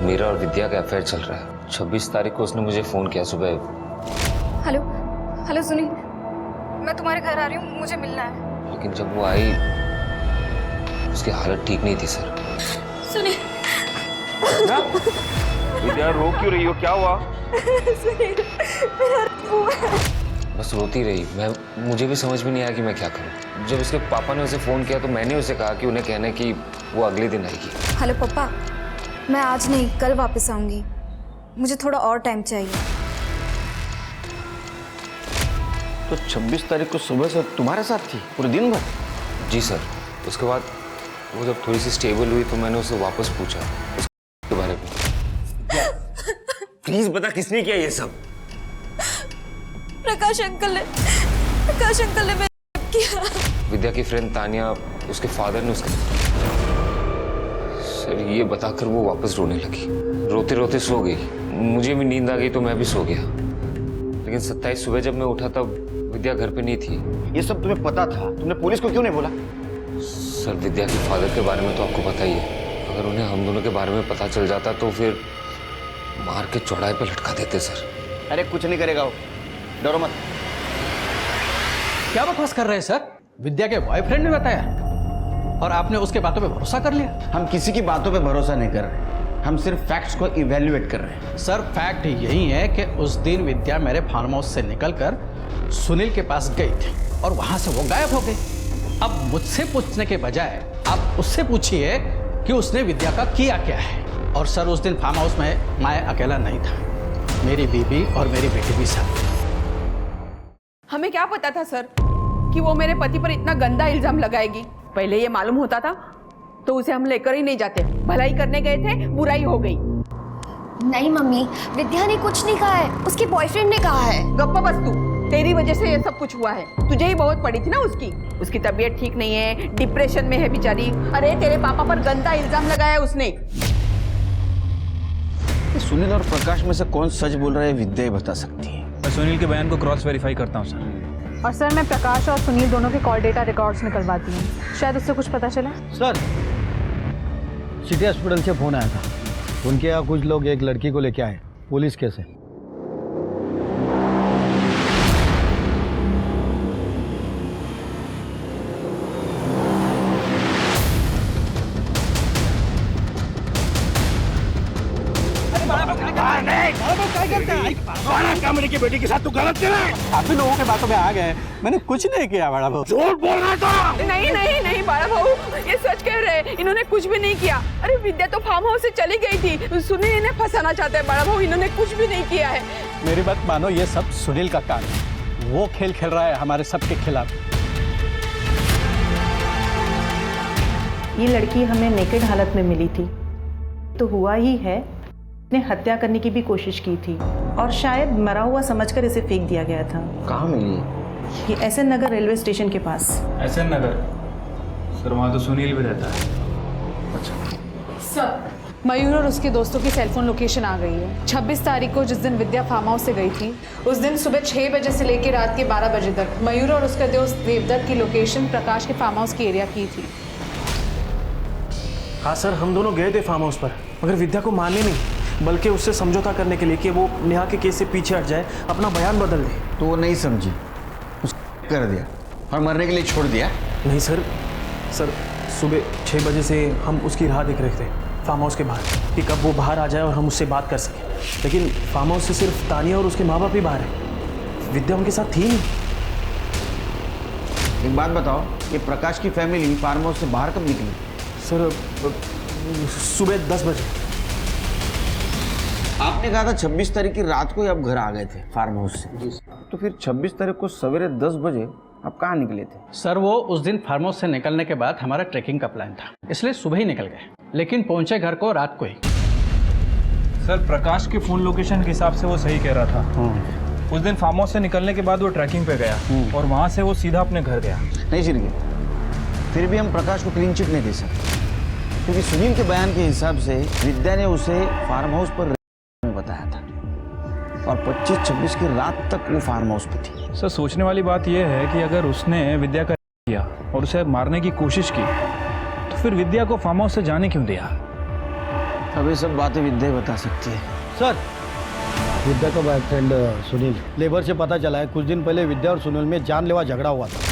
Speaker 7: मेरा और विद्या का अफेयर चल रहा है। 26 तारीख को उसने मुझे फोन किया सुबह।
Speaker 5: हेलो हेलो सुनील, मैं तुम्हारे घर आ रही हूँ, मुझे मिलना है।
Speaker 7: लेकिन जब वो आई उसकी हालत ठीक नहीं थी सर।
Speaker 5: सुनील।
Speaker 7: विद्या रो क्यों रही हो, क्या हुआ?
Speaker 6: सुनील,
Speaker 7: बस रोती रही। मुझे भी समझ में नहीं आया कि मैं क्या करूं। जब उसके पापा ने उसे फोन किया तो मैंने उसे कहा कि उन्हें कहना कि वो अगले दिन आएगी।
Speaker 5: हेलो पापा, मैं आज नहीं कल वापस आऊंगी, मुझे थोड़ा और टाइम चाहिए।
Speaker 10: तो 26 तारीख को सुबह से तुम्हारे साथ थी पूरे दिन भर?
Speaker 7: जी सर। उसके बाद वो जब थोड़ी सी स्टेबल हुई तो मैंने उसे वापस पूछा उसके बारे में। प्लीज बता किसने किया ये सब?
Speaker 6: प्रकाश अंकल ने मैंने किया।
Speaker 7: विद्या की फ्रेंड तानिया, उसके फादर ने उसके। सर ये बताकर वो वापस रोने लगी, रोते रोते सो गई। मुझे भी नींद आ गई तो मैं भी सो गया। लेकिन 27 सुबह जब मैं उठा तब विद्या घर पे नहीं थी।
Speaker 10: ये सब तुम्हें पता था, तुमने पुलिस को क्यों नहीं बोला?
Speaker 7: सर विद्या के फादर के बारे में तो आपको पता ही है। अगर उन्हें हम दोनों के बारे में पता चल जाता तो फिर मार के चौड़ाई पे लटका देते सर।
Speaker 10: अरे कुछ नहीं करेगा वो, डरो मत।
Speaker 16: क्या बकवास कर रहे हैं सर? विद्या के बॉयफ्रेंड ने बताया और आपने उसके बातों पे भरोसा कर लिया?
Speaker 10: हम किसी की बातों पे भरोसा नहीं कर रहे, हम सिर्फ फैक्ट्स को इवैल्यूएट कर रहे हैं।
Speaker 16: सर फैक्ट यही है कि उस दिन विद्या मेरे फार्म हाउस से निकलकर सुनील के पास गई थी और वहां से वो गायब हो गई। अब मुझसे पूछने के बजाय आप उससे पूछिए कि उसने विद्या का किया क्या है। और सर उस दिन फार्म हाउस में मैं अकेला नहीं था, मेरी बीबी और मेरी बेटी भी साथ।
Speaker 19: हमें क्या पता था सर कि वो मेरे पति पर इतना गंदा इल्जाम लगाएगी? पहले ये मालूम होता था तो उसे हम लेकर ही नहीं जाते। भलाई करने गए थे, बुराई हो गई।
Speaker 15: नहीं मम्मी, विद्या ने कुछ नहीं कहा है, उसके बॉयफ्रेंड ने कहा है।
Speaker 19: गप्पा बस तू, तेरी वजह से ये सब कुछ हुआ है। तुझे ही बहुत पड़ी थी ना उसकी तबीयत ठीक नहीं है, डिप्रेशन में है बेचारी। अरे तेरे पापा पर गंदा इल्जाम लगाया उसने।
Speaker 10: सुनील और प्रकाश में से कौन सच बोल रहा है विद्या ही बता सकती है।
Speaker 11: मैं सुनील के बयान को क्रॉस वेरीफाई करता हूँ सर।
Speaker 12: और सर मैं प्रकाश और सुनील दोनों के कॉल डेटा रिकॉर्ड्स निकलवाती हूँ, शायद उससे कुछ पता चला।
Speaker 9: सर सिटी हॉस्पिटल से फोन आया था, उनके यहाँ कुछ लोग एक लड़की को लेके आए पुलिस केस है।
Speaker 13: बड़ा कमरे की बेटी के साथ तू गलत कर रहा है।
Speaker 16: आप भी लोगों के बातों में आ गए। मैंने कुछ नहीं किया बड़ा भाऊ।
Speaker 13: झूठ बोल रहा था।
Speaker 19: नहीं नहीं नहीं बड़ा भाऊ, ये सच कह रहे हैं, इन्होंने कुछ भी नहीं किया। अरे विद्या तो फार्म हाउस से चली गई थी, सुनील इन्हें फंसाना चाहते हैं बड़ा भाऊ, इन्होंने कुछ भी नहीं किया है।
Speaker 16: मेरी बात मानो, ये सब सुनील का काम है। वो खेल खेल रहा है हमारे सबके खिलाफ।
Speaker 20: ये लड़की हमें नेकेड हालत में मिली थी, तो हुआ ही है, ने हत्या करने की भी कोशिश की थी और शायद मरा हुआ समझकर इसे फेंक दिया गया था।
Speaker 10: कहाँ मिली?
Speaker 20: ये एसएन नगर रेलवे स्टेशन के पास।
Speaker 11: एसएन नगर? सर वहाँ तो सुनील भी रहता है।
Speaker 12: सर, मयूर और उसके दोस्तों की सेलफोन लोकेशन आ गई है। 26 तारीख को जिस दिन विद्या फार्म हाउस से गई थी, उस दिन सुबह 6 बजे से लेकर रात के 12 बजे तक मयूर और उसका दोस्त देवदत्त की लोकेशन प्रकाश के फार्म हाउस की एरिया की थी।
Speaker 2: हाँ सर, हम दोनों गए थे फार्म हाउस पर, मगर विद्या को मारने नहीं, बल्कि उससे समझौता करने के लिए कि वो नेहा के केस से पीछे हट जाए, अपना बयान बदल दे।
Speaker 10: तो वो नहीं समझी, कर दिया और मरने के लिए छोड़ दिया?
Speaker 2: नहीं सर, सुबह 6 बजे से हम उसकी राह देख रहे थे फार्म हाउस के बाहर कि कब वो बाहर आ जाए और हम उससे बात कर सकें, लेकिन फार्म हाउस से सिर्फ तानिया और उसके माँ बाप ही बाहर हैं, विद्या उनके साथ थी नहीं।
Speaker 10: एक बात बताओ, ये प्रकाश की फैमिली फार्म हाउस से बाहर कब निकली?
Speaker 2: सर सुबह 10 बजे।
Speaker 10: आपने कहा था 26 तारीख की रात को ही आप घर आ गए थे फार्म हाउस से, तो फिर 26 तारीख को सवेरे 10 बजे आप कहाँ निकले थे?
Speaker 16: सर वो उस दिन फार्म हाउस से निकलने के बाद हमारा ट्रैकिंग का प्लान था, इसलिए सुबह ही निकल गए, लेकिन पहुंचे घर को रात को ही।
Speaker 11: सर प्रकाश के फोन लोकेशन के हिसाब से वो सही कह रहा था। उस दिन फार्म हाउस से निकलने के बाद वो ट्रैकिंग पे गया और वहाँ से वो सीधा अपने घर गया। नहीं
Speaker 10: सिर्गे, फिर भी हम प्रकाश को क्लीन चिट नहीं दे सकते, क्योंकि सुनील के बयान के हिसाब से विद्या ने उसे फार्म हाउस पर बताया था और 25-26 की रात तक वो फार्म हाउस पे थी।
Speaker 11: सर सोचने वाली बात यह है कि अगर उसने विद्या का किया और उसे मारने की कोशिश की, तो फिर विद्या को फार्म हाउस से जाने क्यों दिया?
Speaker 10: अब ये सब बातें विद्या बता सकती है।
Speaker 9: सर, विद्या का बॉयफ्रेंड सुनील, लेबर से पता चला है कुछ दिन पहले विद्या और सुनील में जानलेवा झगड़ा हुआ था।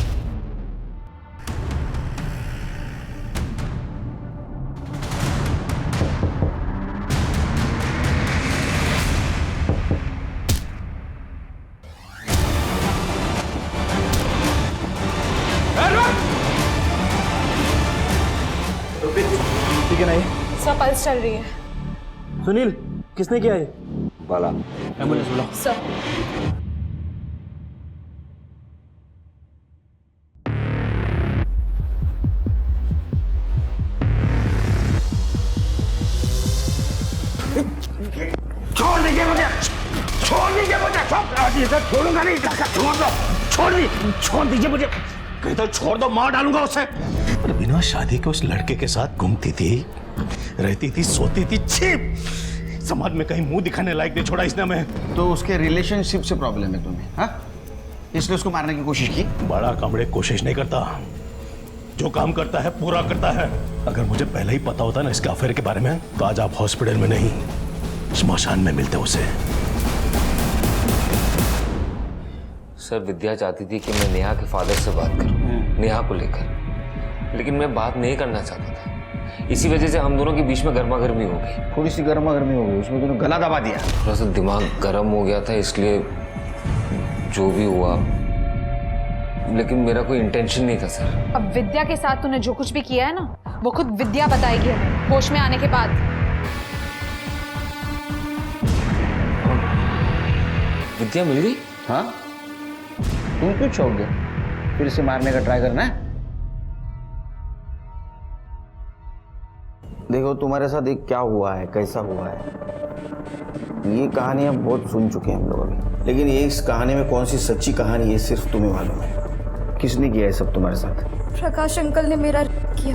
Speaker 2: ठीक है नहीं?
Speaker 12: सर पल्स चल रही है।
Speaker 2: सुनील, किसने किया ये?
Speaker 7: बाला।
Speaker 2: एम्बुलेंस बुलाओ।
Speaker 12: सर।
Speaker 13: छोड़ दीजिए मुझे, छोड़ दीजिए मुझे, छोड़ूंगा नहीं, छोड़ दो, छोड़ दीजिए मुझे, कहीं तो छोड़ दो, मार डालूंगा उसे।
Speaker 14: पर बिना शादी के उस लड़के के साथ घूमती थी, रहती थी, सोती थी, छिप समाज में कहीं मुंह दिखाने लायक नहीं छोड़ा इसने हमें।
Speaker 10: तो उसके रिलेशनशिप से प्रॉब्लम है तुम्हें, हाँ? इसलिए उसको मारने की कोशिश की?
Speaker 14: बड़ा कामड़े कोशिश नहीं करता, जो काम करता है पूरा करता है। अगर मुझे पहले ही पता होता ना इसके अफेयर के बारे में, तो आज आप हॉस्पिटल में नहीं स्मशान में मिलते उसे।
Speaker 7: सर विद्या चाहती थी कि मैं नेहा के फादर से बात करूं, नेहा को लेकर, लेकिन मैं बात नहीं करना चाहता था। इसी वजह से हम दोनों के बीच में गर्मा गर्मी हो गई।
Speaker 10: थोड़ी सी गर्मा गर्मी हो गई, उसमें तूने गला दबा दिया।
Speaker 7: थोड़ा सा दिमाग गर्म हो गया था, इसलिए जो भी हुआ, लेकिन मेरा कोई इंटेंशन नहीं था सर।
Speaker 12: अब विद्या के साथ तूने जो कुछ भी किया है ना, वो खुद विद्या बताएगी हमें होश में आने के बाद।
Speaker 7: विद्या मिल गई?
Speaker 10: हाँ, तुम क्यों चौंक गए? फिर से मारने का ट्राई करना है? देखो तुम्हारे साथ एक क्या हुआ है, कैसा हुआ है, ये कहानियां बहुत सुन चुके हैं हम लोग अभी, लेकिन ये इस कहानी में कौन सी सच्ची कहानी है सिर्फ तुम्हें मालूम है। किसने किया है सब तुम्हारे साथ?
Speaker 5: प्रकाश अंकल ने मेरा किया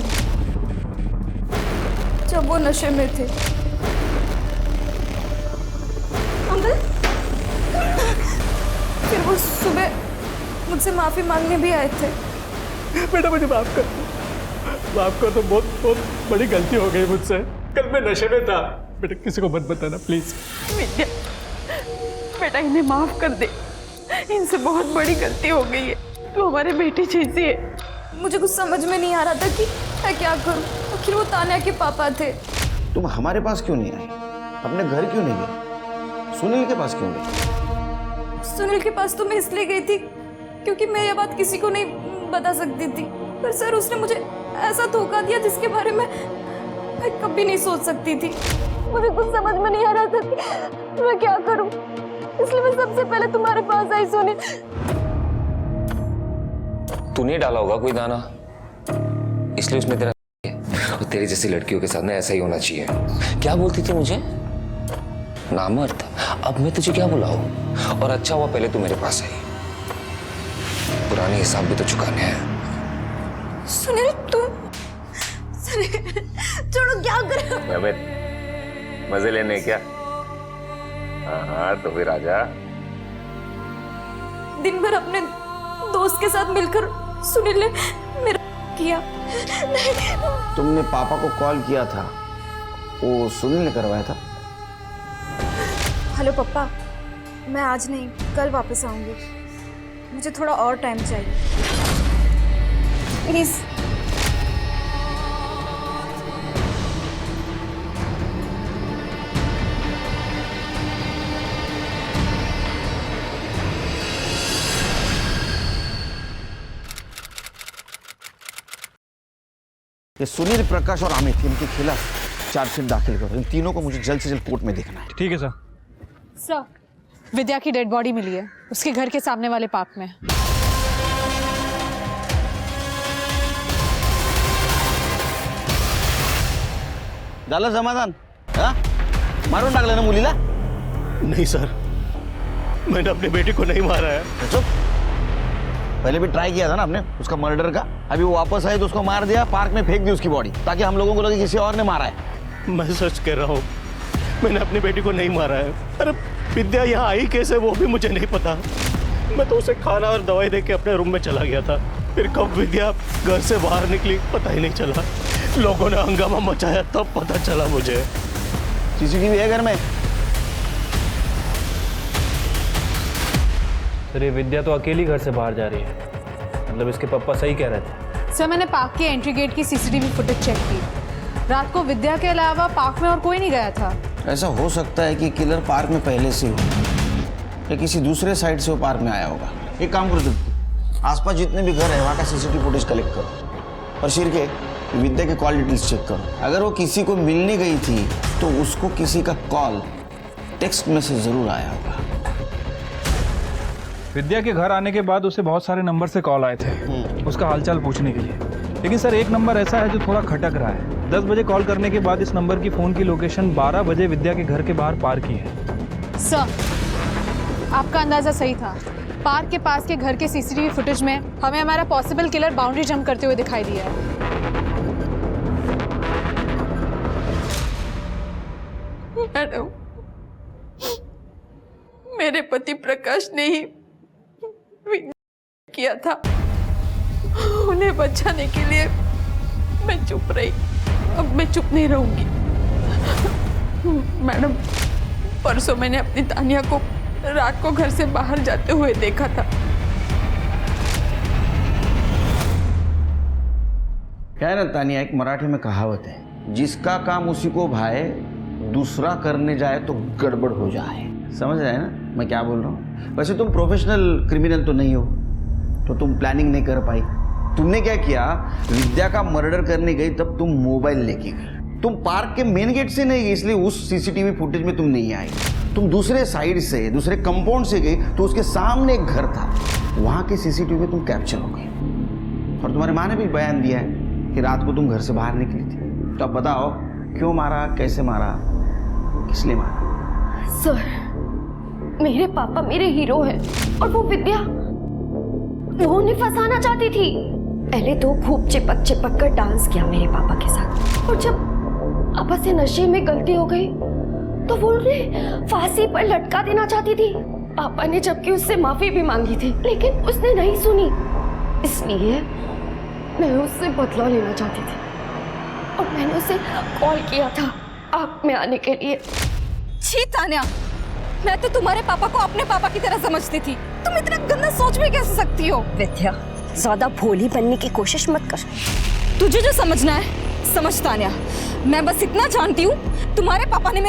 Speaker 5: जब वो नशे में थे। अंकल, फिर वो सुबह मुझसे माफी मांगने भी आए थे।
Speaker 13: बेटा मुझे माफ कर, माफ कर, तो बहुत बहुत बड़ी गलती हो गई मुझसे। कल मैं नशे में था। बेटा किसी को मत बताना प्लीज।
Speaker 19: विद्या, बेटा इन्हें माफ कर दे, इनसे बहुत बड़ी गलती हो गई है, तू हमारे बेटी जैसी है।
Speaker 5: मुझे कुछ समझ में नहीं आ रहा था कि मैं क्या करूं। आखिर वो तान्या के पापा थे।
Speaker 10: तुम हमारे पास क्यों नहीं आए? अपने घर क्यों नहीं गए? सुनील के पास क्यों गई?
Speaker 6: सुनील के पास तो मैं इसलिए गई थी क्योंकि मैं ये बात किसी को नहीं बता सकती थी, पर सर उसने मुझे ऐसा धोखा दिया जिसके बारे में मैं कभी नहीं सोच सकती थी। मुझे कुछ समझ में नहीं आ रहा था कि मैं क्या करूं, इसलिए मैं सबसे पहले तुम्हारे पास आई। सुनील,
Speaker 7: तूने डाला होगा कोई दाना, इसलिए उसमें तेरा और तेरी जैसी लड़कियों के साथ ना ऐसा ही होना चाहिए। क्या बोलती थी मुझे? नामर्द। अब मैं तुझे क्या बुलाऊं? और अच्छा हुआ पहले तू मेरे पास आई, पुराने हिसाब भी तो चुकाने हैं।
Speaker 6: सुनील तुम छोड़ो, क्या कर रहे हो?
Speaker 7: मजे लेने क्या? हाँ तो फिर आजा।
Speaker 6: दिन भर अपने दोस्त के साथ मिलकर सुनील ने मेरा किया।
Speaker 10: तुमने पापा को कॉल किया था, वो सुनील ने करवाया था?
Speaker 5: हेलो पापा, मैं आज नहीं कल वापस आऊंगी, मुझे थोड़ा और टाइम चाहिए प्लीज।
Speaker 10: ये सुनील, प्रकाश और अमित, इनके खिलाफ चार्जशीट दाखिल करो। इन तीनों को मुझे जल्द से जल्द कोर्ट में देखना है।
Speaker 11: ठीक है सर।
Speaker 12: सर, विद्या की डेड बॉडी मिली है, उसके घर के सामने वाले पार्क में।
Speaker 10: झालं समाधान? हाँ? मारून टाकलं ना मुलीला?
Speaker 14: नहीं सर, मैंने अपने बेटे को नहीं मारा है।
Speaker 10: चुप। पहले भी ट्राई किया था ना आपने उसका मर्डर का। अभी वो वापस आए तो उसको मार दिया, पार्क में फेंक दी उसकी बॉडी, ताकि हम लोगों को लगे किसी और ने मारा है।
Speaker 14: मैं सच कह रहा हूँ, मैंने अपनी बेटी को नहीं मारा है। अरे विद्या यहाँ आई कैसे वो भी मुझे नहीं पता। मैं तो उसे खाना और दवाई देके अपने रूम में चला गया था। फिर कब विद्या घर से बाहर निकली पता ही नहीं चला। लोगों ने हंगामा मचाया तब पता चला मुझे।
Speaker 10: सीसीटीवी है घर में?
Speaker 11: सर, ये विद्या तो अकेली घर से बाहर जा रही है, मतलब इसके पापा सही कह रहे थे।
Speaker 12: सर, मैंने पार्क के एंट्री गेट की सीसीटीवी फुटेज चेक की। रात को विद्या के अलावा पार्क में और कोई नहीं गया था।
Speaker 10: ऐसा हो सकता है कि किलर पार्क में पहले से हो या किसी दूसरे साइड से वो पार्क में आया होगा। एक काम करो तुम, आसपास जितने भी घर है वहाँ का सीसीटीवी फुटेज कलेक्ट करो और शिर के विद्या के कॉल डिटेल्स चेक करो। अगर वो किसी को मिलने गई थी तो उसको किसी का कॉल, टेक्स्ट मैसेज जरूर आया होगा।
Speaker 11: विद्या के घर आने के बाद उसे बहुत सारे नंबर से कॉल आए थे उसका हालचाल पूछने के लिए, लेकिन सर एक नंबर ऐसा है जो थोड़ा खटक रहा है। 10 बजे कॉल करने के बाद इस नंबर की फ़ोन की लोकेशन 12 बजे विद्या के घर के बाहर पार की है।
Speaker 12: सर, आपका अंदाज़ा सही था। पार्क के पास के घर के सीसीटीवी फुटेज में हमें हमारा पॉसिबल किलर बाउंड्री जंप करते हुए दिखाई दिया है।
Speaker 19: मैडम, मेरे पति प्रकाश ने ही किया था। उन्हें बचाने के लिए मैं चुप रही, अब मैं चुप नहीं रहूंगी। मैडम, परसों मैंने अपनी तानिया को रात को घर से बाहर जाते हुए देखा था।
Speaker 10: क्या है ना तानिया, एक मराठी में कहावत है, जिसका काम उसी को भाए, दूसरा करने जाए तो गड़बड़ हो जाए। समझ रहे हैं ना मैं क्या बोल रहा हूँ? वैसे तुम प्रोफेशनल क्रिमिनल तो नहीं हो, तो तुम प्लानिंग नहीं कर पाई। तुमने क्या किया, विद्या का मर्डर करने गई तब तुम मोबाइल लेके गई। तुम पार्क के मेन गेट से नहीं गई, इसलिए उस सीसीटीवी फुटेज में तुम नहीं आई। तुम दूसरे साइड से, दूसरे कंपाउंड से गई, तो उसके सामने एक घर था, वहाँ के सीसीटीवी में तुम कैप्चर हो गई। और तुम्हारी माँ ने भी बयान दिया है कि रात को तुम घर से बाहर निकली थी। तो अब बताओ, क्यों मारा, कैसे मारा, किस लिए मारा?
Speaker 15: सर, मेरे पापा मेरे हीरो हैं और वो विद्या, वो उन्हें फंसाना चाहती थी। पहले तो खूब चिपक चिपक कर डांस किया मेरे पापा के साथ, और जब पापा से नशे में गलती हो गई तो वो उन्हें फांसी पर लटका देना चाहती थी। पापा ने जबकि उससे माफी भी मांगी थी, लेकिन उसने नहीं सुनी। इसलिए मैं उससे बदला लेना चाहती थी और मैंने उसे कॉल किया था आग में आने के लिए।
Speaker 6: छी तान्या, मैं तो तुम्हारे पापा को अपने पापा की तरह समझती थी। तुम इतना गंदा सोच भी कैसे सकती हो?
Speaker 15: विद्या, ज्यादा भोली बनने की कोशिश मत कर।
Speaker 6: तुझे जो समझना है समझ तान्या। मैं बस इतना जानती हूँ, तुम्हारे पापा ने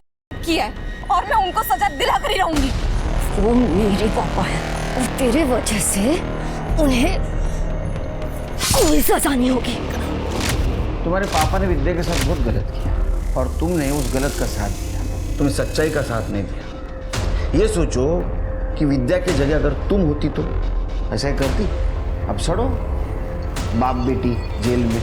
Speaker 6: किया है और मैं उनको सजा दिला कर ही रहूंगी।
Speaker 15: वो मेरे पापा है और तेरे वजह से उन्हें कोई सजा नहीं होगी।
Speaker 10: तुम्हारे पापा ने विद्या के साथ बहुत गलत किया और तुमने उस गलत का साथ दिया, तुमने सच्चाई का साथ नहीं दिया। ये सोचो कि विद्या की जगह अगर तुम होती तो ऐसा ही करती। अब सड़ो बाप बेटी जेल में।